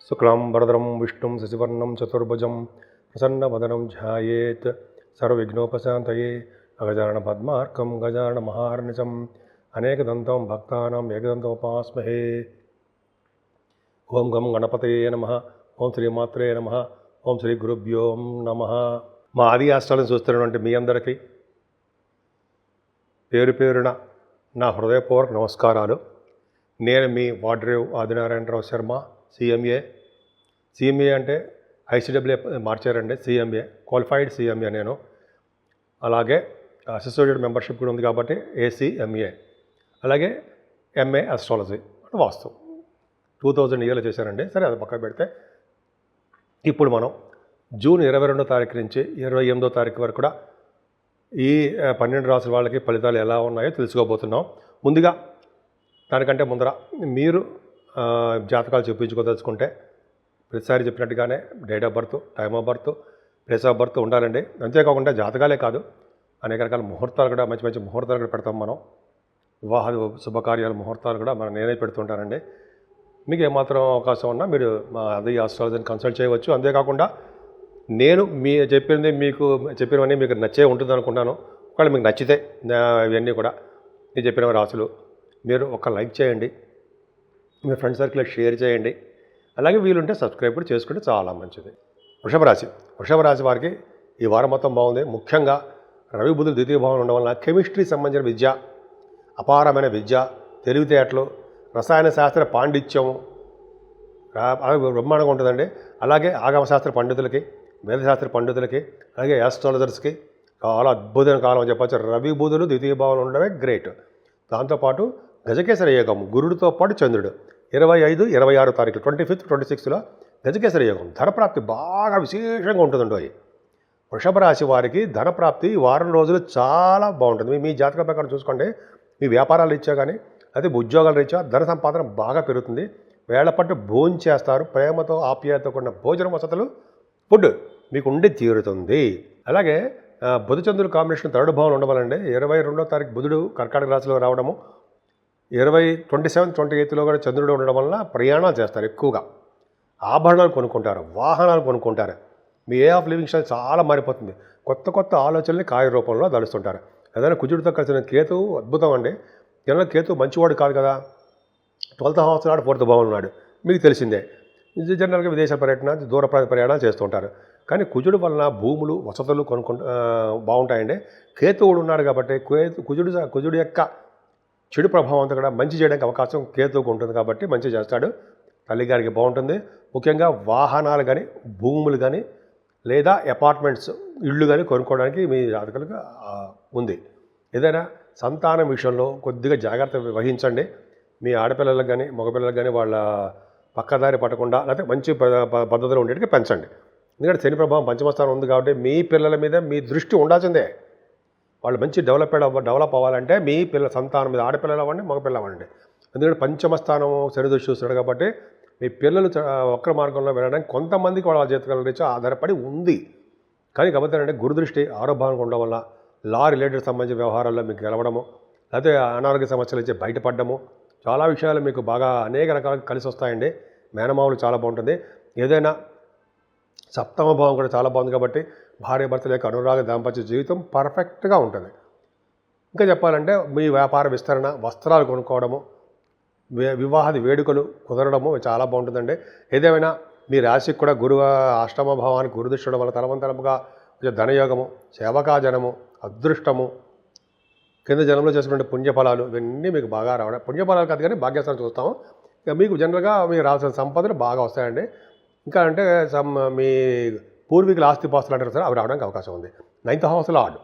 శుక్లాంబరధరం విష్ణుం శశివర్ణం చతుర్భుజం ప్రసన్నవదనం ధ్యాయేత్ సర్వవిఘ్నోపశాంతయే అగజానన పద్మార్కం గజానన మహార్నిశం అనేకదంతం భక్తానాం ఏకదంతముపాస్మహే. ఓం గం గణపతయే నమః. ఓం శ్రీమాత్రే నమః. ఓం శ్రీ గురుభ్యో నమః. మా ఆది ఆస్ట్రాలను చూస్తున్నటువంటి మీ అందరికీ పేరు పేరున నా హృదయపూర్వక నమస్కారాలు. నేను మీ వాడ్రేవ్ ఆదినారాయణరావు శర్మ, సిఎంఏ అంటే ఐసిడబ్ల్యూ మార్చారండి, సిఎంఏ క్వాలిఫైడ్ సిఎంఏ నేను. అలాగే అసోసియేటెడ్ మెంబర్షిప్ కూడా ఉంది కాబట్టి ఏసీఎంఏ. అలాగే ఎంఏ ఆస్ట్రాలజీ వాస్తు 2000 ఇయర్లో చేశారండి. సరే, అది పక్కన పెడితే ఇప్పుడు మనం జూన్ 22వ తారీఖు నుంచి 28వ తారీఖు వరకు కూడా ఈ 12 రాసుల వాళ్ళకి ఫలితాలు ఎలా ఉన్నాయో తెలుసుకోబోతున్నాం. ముందుగా దానికంటే ముందర మీరు జాతకాలు చూపించుకోదలుచుకుంటే ప్రతిసారి చెప్పినట్టుగానే date of birth, time of birth, place of birth ఉండాలండి. అంతేకాకుండా జాతకాలే కాదు, అనేక రకాల ముహూర్తాలు కూడా, మంచి మంచి ముహూర్తాలు కూడా పెడతాం మనం. వివాహ శుభకార్యాల ముహూర్తాలు కూడా నేనే పెడుతుంటానండి. మీకు ఏమాత్రం అవకాశం ఉన్నా మీరు మా అది ఆస్ట్రాలజీని కన్సల్ట్ చేయవచ్చు. అంతేకాకుండా నేను చెప్పినవన్నీ మీకు నచ్చే ఉంటుంది అనుకుంటాను. ఒకవేళ మీకు నచ్చితే ఇవన్నీ కూడా నేను చెప్పిన రాసులు మీరు ఒక లైక్ చేయండి, మీ ఫ్రెండ్ సర్కిల్లో షేర్ చేయండి. అలాగే వీలుంటే సబ్స్క్రైబ్ కూడా చేసుకుంటే చాలా మంచిది. వృషభ రాశి వారికి ఈ వారం మొత్తం బాగుంది. ముఖ్యంగా రవి బుధులు ద్వితీయ భావం ఉండడం వలన కెమిస్ట్రీ సంబంధించిన విద్య, అపారమైన విద్య, తెలివితేటలు, రసాయన శాస్త్ర పాండిత్యము బ్రహ్మాండంగా ఉంటుందండి. అలాగే ఆగమశాస్త్ర పండితులకి, వేదశాస్త్ర పండితులకి, అలాగే యాస్ట్రాలజర్స్కి చాలా అద్భుతమైన కాలం అని చెప్పచ్చు. రవి బుధులు ద్వితీయ భావం ఉండడమే గ్రేట్. దాంతోపాటు గజకేసరి యోగం, గురుడితో పాటు చంద్రుడు 25, 26 తారీఖులు 25, 26లో గజకేసరి యోగం. ధనప్రాప్తి బాగా విశేషంగా ఉంటుందండి. వృషభ రాశి వారికి ధనప్రాప్తి వారం రోజులు చాలా బాగుంటుంది. మీ జాతక ప్రకారం చూసుకోండి. మీ వ్యాపారాలు రీత్యా కానీ అయితే ఉద్యోగాల రీత్యా ధన సంపాదన బాగా పెరుగుతుంది. వేళ్ల పట్టు భోజనం చేస్తారు. ప్రేమతో ఆప్యాయతతో కూడిన భోజన వసతులు, ఫుడ్ మీకు ఉండి తీరుతుంది. అలాగే బుధ చంద్రుడు కాంబినేషన్ 3rd భావం ఉండవాలండి. 22వ తారీఖు బుధుడు కర్కాటక రాశిలో రావడము, 27, 28లో కూడా చంద్రుడు ఉండడం వల్ల ప్రయాణాలు చేస్తారు. ఎక్కువగా ఆభరణాలు కొనుక్కుంటారు, వాహనాలు కొనుక్కుంటారు. మీ వే ఆఫ్ లివింగ్ స్టైల్ చాలా మారిపోతుంది. కొత్త కొత్త ఆలోచనల్ని కార్యరూపంలో దలుస్తుంటారు. ఏదైనా కుజుడితో కలిసిన కేతువు అద్భుతం అండి. జనరల్ కేతు మంచివాడు కాదు కదా, 12th హౌస్ నాడు 4th భావం ఉన్నాడు, మీకు తెలిసిందే. జనరల్గా విదేశ పర్యటన, దూర ప్రయాణాలు చేస్తుంటారు. కానీ కుజుడు వలన భూములు, వసతులు బాగుంటాయండి. కేతువుడు ఉన్నాడు కాబట్టి కుజుడు యొక్క చెడు ప్రభావం అంతా కూడా మంచి చేయడానికి అవకాశం కేతువుకు ఉంటుంది కాబట్టి మంచి చేస్తాడు. తల్లిగారికి బాగుంటుంది. ముఖ్యంగా వాహనాలు కానీ, భూములు కానీ, లేదా అపార్ట్మెంట్స్, ఇళ్ళు కానీ కొనుక్కోవడానికి మీ జాతకులకు ఉంది. ఏదైనా సంతానం విషయంలో కొద్దిగా జాగ్రత్త వహించండి. మీ ఆడపిల్లలకు కానీ మగపిల్లలకు కానీ వాళ్ళ పక్కదారి పట్టకుండా, లేకపోతే మంచి పద్ధతిలో ఉండేటికి పెంచండి. ఎందుకంటే శని ప్రభావం పంచమస్థానం ఉంది కాబట్టి మీ పిల్లల మీద మీ దృష్టి ఉండాల్సిందే. వాళ్ళు మంచి డెవలప్ అవ్వాలంటే మీ సంతానం మీద, ఆడపిల్లలు అవ్వండి, మగపిల్లలు అవ్వండి. ఎందుకంటే పంచమస్థానం శని దృష్టి చూస్తున్నాడు కాబట్టి మీ పిల్లలు వక్ర మార్గంలో వెళ్ళడానికి కొంతమందికి వాళ్ళ జీవితాల రీత్యా ఆధారపడి ఉంది. కానీ కాబట్టి అంటే గురుదృష్టి ఆరోగ్యంగా ఉండడం వల్ల లా రిలేటెడ్ సంబంధించిన వ్యవహారాల్లో మీకు గెలవడము, లేకపోతే అనారోగ్య సమస్యలు ఇచ్చే బయటపడము, చాలా విషయాలు మీకు బాగా అనేక రకాలుగా కలిసి వస్తాయండి. మేనమావులు చాలా బాగుంటుంది. ఏదైనా 7వ భావం కూడా చాలా బాగుంది కాబట్టి భార్యాభర్తల యొక్క అనురాగ దాంపత్య జీవితం పర్ఫెక్ట్గా ఉంటుంది. ఇంకా చెప్పాలంటే మీ వ్యాపార విస్తరణ, వస్త్రాలు కొనుక్కోవడము, వివాహాది వేడుకలు కుదరడము చాలా బాగుంటుందండి. ఏదేమైనా మీ రాశికి కూడా గురువు అష్టమ భావానికి గురుదృష్టి వల్ల తలవంతరముగా ధనయోగము, సేవకాజనము, అదృష్టము, కింద జనంలో చేసుకునే పుణ్యఫలాలు ఇవన్నీ మీకు బాగా రావడం. పుణ్యఫలాలు కాదు కానీ భాగ్యస్థానం చూస్తాము. ఇక మీకు జనరల్గా మీరు రావాల్సిన సంపదలు బాగా వస్తాయండి. ఇంకా అంటే మీ పూర్వీకుల ఆస్తిపాస్తులు అంటారు సార్, అవి రావడానికి అవకాశం ఉంది. 9th హౌస్ లార్డ్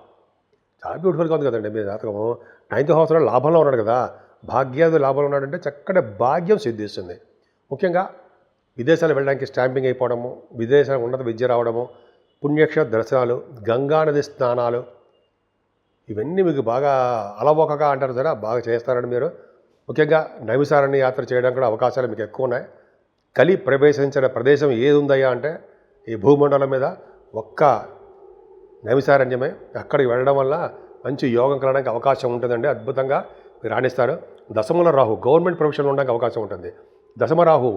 చాలా బ్యూటిఫుల్గా ఉంది కదండి మీ జాతకము. 9th హౌస్లో లాభంలో ఉన్నాడు కదా, భాగ్యాది లాభంలో ఉన్నాడంటే చక్కటి భాగ్యం సిద్ధిస్తుంది. ముఖ్యంగా విదేశాలు వెళ్ళడానికి స్టాంపింగ్ అయిపోవడము, విదేశాల ఉన్నత విద్య రావడము, పుణ్యక్షేత్ర దర్శనాలు, గంగానది స్నానాలు, ఇవన్నీ మీకు బాగా అలవోకగా అంటారు సార్, బాగా చేస్తారని మీరు. ముఖ్యంగా నైమిసారణ్య యాత్ర చేయడానికి కూడా అవకాశాలు మీకు ఎక్కువ ఉన్నాయి. కలి ప్రవేశించిన ప్రదేశం ఏది ఉందయ్యా అంటే ఈ భూమండలం మీద ఒక్క నైమిసారణ్యమే. అక్కడికి వెళ్ళడం వల్ల మంచి యోగం కలగడానికి అవకాశం ఉంటుందండి. అద్భుతంగా రాణిస్తారు. దశముల రాహు గవర్నమెంట్ ప్రొఫెషన్లో ఉండడానికి అవకాశం ఉంటుంది. దశమ రాహు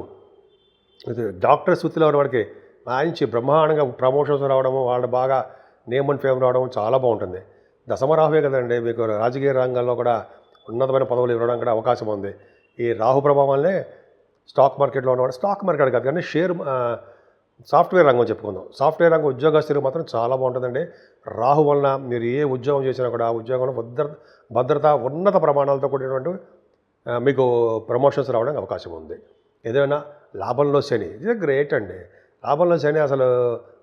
ఇది డాక్టర్ వృత్తిలో ఉన్న వాడికి మంచి బ్రహ్మాండంగా ప్రమోషన్స్ రావడము, వాళ్ళు బాగా నేమ్ అండ్ ఫేమ్ రావడం చాలా బాగుంటుంది. దశమరాహువే కదండి మీకు రాజకీయ రంగంలో కూడా ఉన్నతమైన పదవులు ఇవ్వడం కూడా అవకాశం ఉంది. ఈ రాహు ప్రభావం వల్లే స్టాక్ మార్కెట్లో ఉన్నవాడు, స్టాక్ మార్కెట్ కాదు కానీ సాఫ్ట్వేర్ రంగం చెప్పుకుందాం. సాఫ్ట్వేర్ రంగం ఉద్యోగస్తులు మాత్రం చాలా బాగుంటుందండి. రాహు వలన మీరు ఏ ఉద్యోగం చేసినా కూడా ఆ ఉద్యోగంలో భద్రత ఉన్నత ప్రమాణాలతో కూడినటువంటి మీకు ప్రమోషన్స్ రావడానికి అవకాశం ఉంది. ఏదైనా లాభంలో శని, ఇది గ్రేట్ అండి. లాభంలో శని అసలు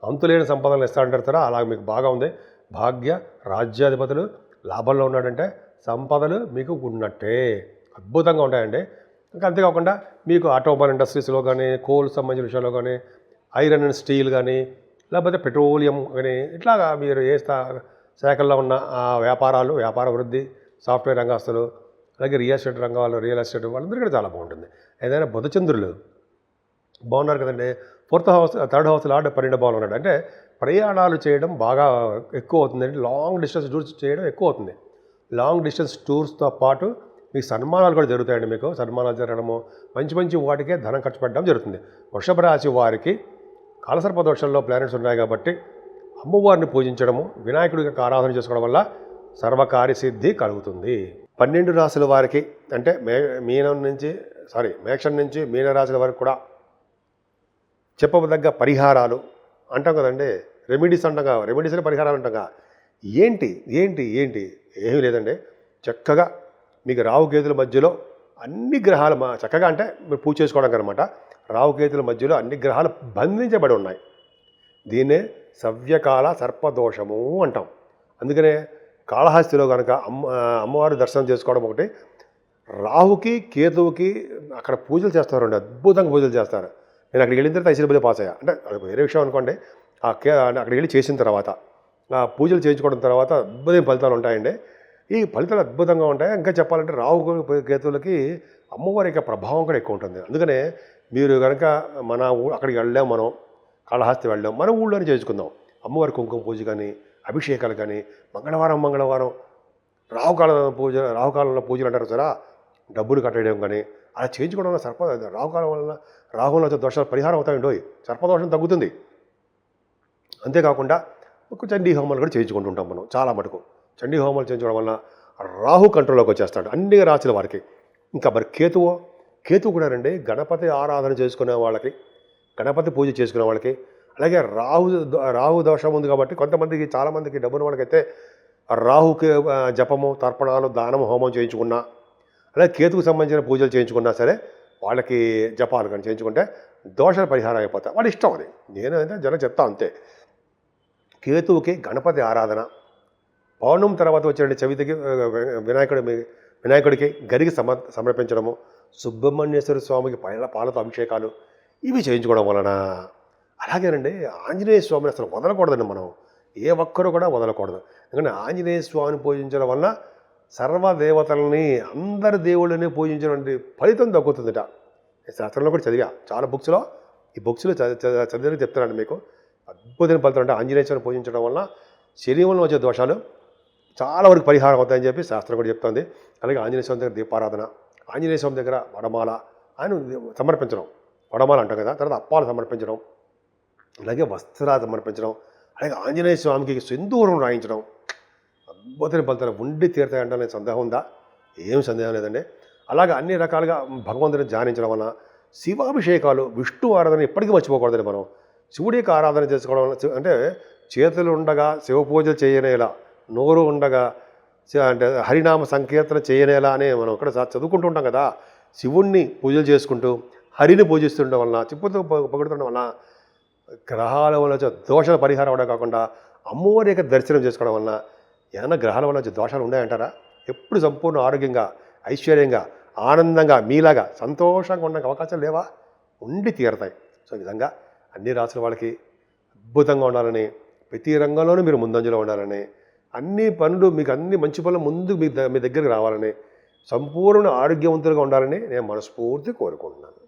అంతులేని సంపదలు ఇస్తా అంటారా, అలా మీకు బాగా ఉంది. భాగ్య రాజ్యాధిపతులు లాభంలో ఉన్నాడంటే సంపదలు మీకు ఉన్నట్టే, అద్భుతంగా ఉంటాయండి. ఇంకా అంతేకాకుండా మీకు ఆటోమొబైల్ ఇండస్ట్రీస్లో కానీ, కోల్ సంబంధించిన విషయాల్లో కానీ, ఐరన్ అండ్ స్టీల్ కానీ, లేకపోతే పెట్రోలియం కానీ, ఇట్లాగా మీరు ఏ శాఖల్లో ఉన్న వ్యాపార వృద్ధి, సాఫ్ట్వేర్ రంగస్తులు, అలాగే రియల్ ఎస్టేట్ రియల్ ఎస్టేట్ వాళ్ళందరికీ చాలా బాగుంటుంది. ఏదైనా బుధచంద్రులు బాగున్నారు కదండి. 4th house 3rd house lord 12 బాగా ఉన్నాడు అంటే ప్రయాణాలు చేయడం బాగా ఎక్కువ అవుతుందండి. లాంగ్ డిస్టెన్స్ టూర్స్ చేయడం ఎక్కువ అవుతుంది. లాంగ్ డిస్టెన్స్ టూర్స్తో పాటు మీకు సన్మానాలు కూడా జరుగుతాయండి. మీకు సన్మానాలు జరగడము, మంచి వాటికే ధనం ఖర్చు పెట్టడం జరుగుతుంది. వృషభ రాశి వారికి కాలసర్ప దోషంలో ప్లానెట్స్ ఉన్నాయి కాబట్టి అమ్మవారిని పూజించడము, వినాయకుడికి ఆరాధన చేసుకోవడం వల్ల సర్వకార్యసిద్ధి కలుగుతుంది. 12 రాశుల వారికి అంటే మేషం నుంచి మీనరాశుల వరకు కూడా చెప్పదగ్గ పరిహారాలు అంటాం కదండి. రెమెడీస్ రెమెడీస్ని పరిహారాలు అంటాగా. ఏంటి ఏమీ లేదండి. చక్కగా మీకు రాహుకేతుల మధ్యలో అన్ని గ్రహాలు చక్కగా అంటే మీరు పూజ చేసుకోవడానికి అనమాట. రాహుకేతుల మధ్యలో అన్ని గ్రహాలు బంధించబడి ఉన్నాయి. దీన్నే సవ్యకాల సర్పదోషము అంటాం. అందుకనే కాళహస్తిలో కనుక అమ్మవారి దర్శనం చేసుకోవడం ఒకటి, రాహుకి కేతువుకి అక్కడ పూజలు చేస్తారండి, అద్భుతంగా పూజలు చేస్తారు. నేను అక్కడికి వెళ్ళిన తర్వాత ఐసీబీలో పాస్ అయ్యా. అంటే అది వేరే విషయం అనుకోండి. అక్కడికి వెళ్ళి చేసిన తర్వాత పూజలు చేయించుకోవడం తర్వాత అద్భుతమైన ఫలితాలు ఉంటాయండి. ఈ ఫలితాలు అద్భుతంగా ఉంటాయి. ఇంకా చెప్పాలంటే రాహు కేతువులకి అమ్మవారి యొక్క ప్రభావం కూడా ఎక్కువ ఉంటుంది. అందుకనే మీరు కనుక అక్కడికి వెళ్ళాం, మనం కాళహస్తి వెళ్ళాం, మన ఊళ్ళోనే చేసుకుందాం. అమ్మవారి కుంకుమ పూజ కానీ, అభిషేకాలు కానీ, మంగళవారం రాహుకాలంలో పూజలు అంటారు సరే, డబ్బులు కట్టేయడం కానీ అలా చేయించుకోవడం వల్ల రాహుకాలం వల్ల రాహువులో వచ్చే దోషాలు పరిహారం అవుతాయండి. సర్పదోషం తగ్గుతుంది. అంతేకాకుండా చండీ హోమాలు కూడా చేయించుకుంటుంటాం మనం చాలా మటుకు. చండీ హోమాలు చేయించుకోవడం వల్ల రాహు కంట్రోల్లోకి వచ్చేస్తాడు అన్ని రాశుల వారికి. ఇంకా మరి కేతువు కూడా రండి, గణపతి ఆరాధన చేసుకునే వాళ్ళకి, గణపతి పూజ చేసుకునే వాళ్ళకి, అలాగే రాహు దోషం ఉంది కాబట్టి కొంతమందికి, చాలామందికి డబ్బున్న వాళ్ళకైతే రాహుకి జపము, తర్పణాలు, దానము, హోమం చేయించుకున్నా, అలాగే కేతుకు సంబంధించిన పూజలు చేయించుకున్నా సరే వాళ్ళకి జపాలు కానీ చేయించుకుంటే దోషాల పరిహారం అయిపోతాయి. వాళ్ళ ఇష్టం అది. నేనైతే జనం చెప్తా అంతే. కేతువుకి గణపతి ఆరాధన, పౌర్ణమి తర్వాత వచ్చే చవితికి వినాయకుడికి గరికి సమర్పించడము, సుబ్రహ్మణ్యేశ్వర స్వామికి పాలతో అభిషేకాలు ఇవి చేయించుకోవడం వలన, అలాగేనండి ఆంజనేయ స్వామిని అసలు వదలకూడదండి. మనం ఏ ఒక్కరు కూడా వదలకూడదు. ఎందుకంటే ఆంజనేయ స్వామిని పూజించడం వల్ల సర్వదేవతలని, అందరి దేవుళ్ళని పూజించడం ఫలితం దక్కుతుందిట. శాస్త్రంలో కూడా చదివా చాలా బుక్స్లో. ఈ బుక్స్లో చదివి చెప్తున్నాను మీకు. అద్భుతమైన ఫలితం అంటే ఆంజనేయ స్వామిని పూజించడం వల్ల శరీరంలో వచ్చే దోషాలు చాలా వరకు పరిహారం అవుతాయని చెప్పి శాస్త్రం కూడా చెప్తుంది. అలాగే ఆంజనేయ స్వామి దగ్గర దీపారాధన, ఆంజనేయ స్వామి దగ్గర వడమాల ఆయన సమర్పించడం, వడమాల అంటాం కదా, తర్వాత అప్పాలు సమర్పించడం, అలాగే వస్త్రాలు సమర్పించడం, అలాగే ఆంజనేయ స్వామికి సింధూరం రాయించడం, అద్భుతమైన ఫలితాలు ఉండి తీరుతాయంటే సందేహం ఉందా? ఏం సందేహం లేదండి. అలాగే అన్ని రకాలుగా భగవంతుని ధ్యానించడం వలన శివాభిషేకాలు, విష్ణు ఆరాధన ఎప్పటికీ మర్చిపోకూడదండి. మనం శివుడికి ఆరాధన చేసుకోవడం అంటే చేతులు ఉండగా శివ పూజలు చేయనేలా, నోరు ఉండగా అంటే హరినామ సంకీర్తన చేయనేలా అని మనం ఇక్కడ చదువుకుంటూ ఉంటాం కదా. శివుణ్ణి పూజలు చేసుకుంటూ హరిని పూజిస్తుండడం వలన, చిప్పుతో పొగుడుతుండడం వలన గ్రహాల వల్ల వచ్చే దోషాల పరిహారం అవడం కాకుండా అమ్మవారి యొక్క దర్శనం చేసుకోవడం వలన ఏమైనా గ్రహాల వల్ల వచ్చే దోషాలు ఉన్నాయంటారా? ఎప్పుడు సంపూర్ణ ఆరోగ్యంగా, ఐశ్వర్యంగా, ఆనందంగా, మీలాగా సంతోషంగా ఉండడానికి అవకాశాలు లేవా? ఉండి తీరతాయి. సో ఈ విధంగా అన్ని రాసుల వాళ్ళకి అద్భుతంగా ఉండాలని, ప్రతి రంగంలోనూ మీరు ముందంజలో ఉండాలని, అన్ని పనులు మీకు అన్ని మంచి పనులు ముందు మీ దగ్గరికి రావాలని, సంపూర్ణ ఆరోగ్యవంతులుగా ఉండాలని నేను మనస్ఫూర్తి కోరుకుంటున్నాను.